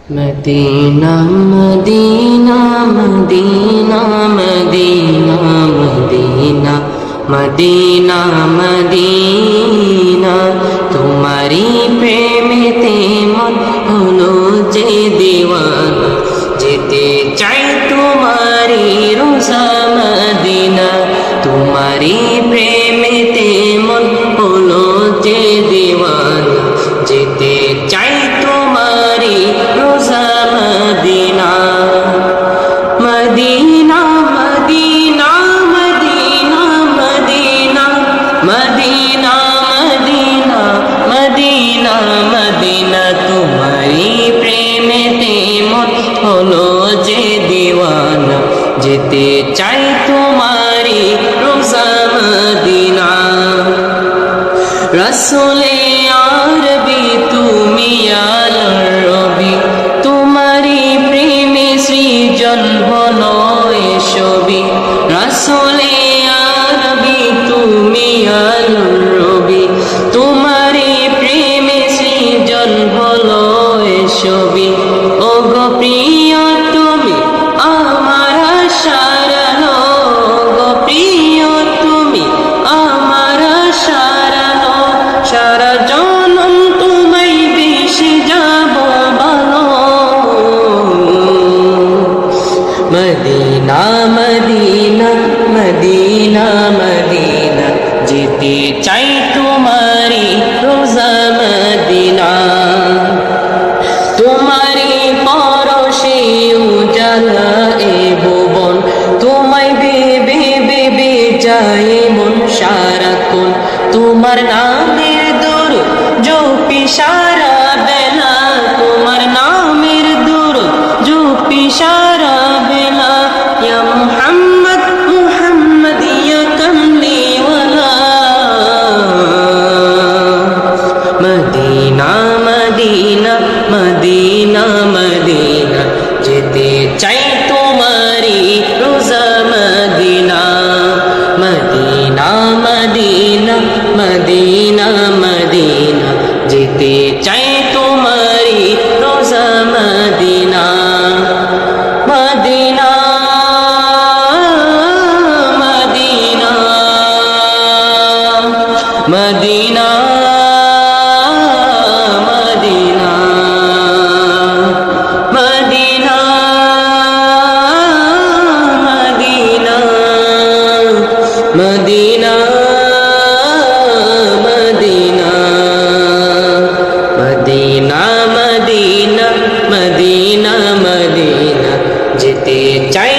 Medina Madina Madina Madina Madina Madina Madina তোমারি প্রেমেতে মন হলো যে দিওয়ানা যেতে চাই তোমারি রোজা মদিনা তোমারি প্রেমেতে মন হলো যে দিওয়ানা যেতে চাই তোমারি রোজা মদিনা মদিনা মদিনা মদিনা মদিনা মদিনা মদিনা মদিনা মদিনা তোমারি প্রেমেতে মন হলো যে দিওয়ানা যেতে চাই তোমারি রোজা মদিনা রসুলে আরবি তুমি আলোর রবি তোমারি প্রেমে সৃজন হলো এ ছবি রসুলে আরবি তুমি আলোর রবি তোমারি প্রেমে সৃজন হলো এ ছবি ও গো প্রিয় তুমি আমার আশারানো গো প্রিয় তুমি আমার আশারানো সারা জনম তোমায় বেশি যাব ভালো মদিনা মদিনা মদিনা মদিনা যেতে চাই তোমারি রোজা মদিনা তোমারি পরশে উজালা এ ভুবন তোমায় ভেবে ভেবে যায় মন সারাক্ষণ তোমার নামের দরুদ জপি সারা বেলা তোমার নামের দরুদ জপি সারা বেলা ইয়া মুহাম্মদ মুহাম্মদ ইয়া কামলিওয়ালা মদিনা মদিনা মদিনা মদিনা যেতে চাই তোমারি রোজা মদিনা মদিনা মদিনা মদিনা মদিনা যেতে চাই তোমারি রোজা মদিনা মদিনা মদিনা মদিনা মদিনা মদিনা মদিনা মদিনা মদিনা মদিনা মদিনা মদিনা মদিনা যেতে চাই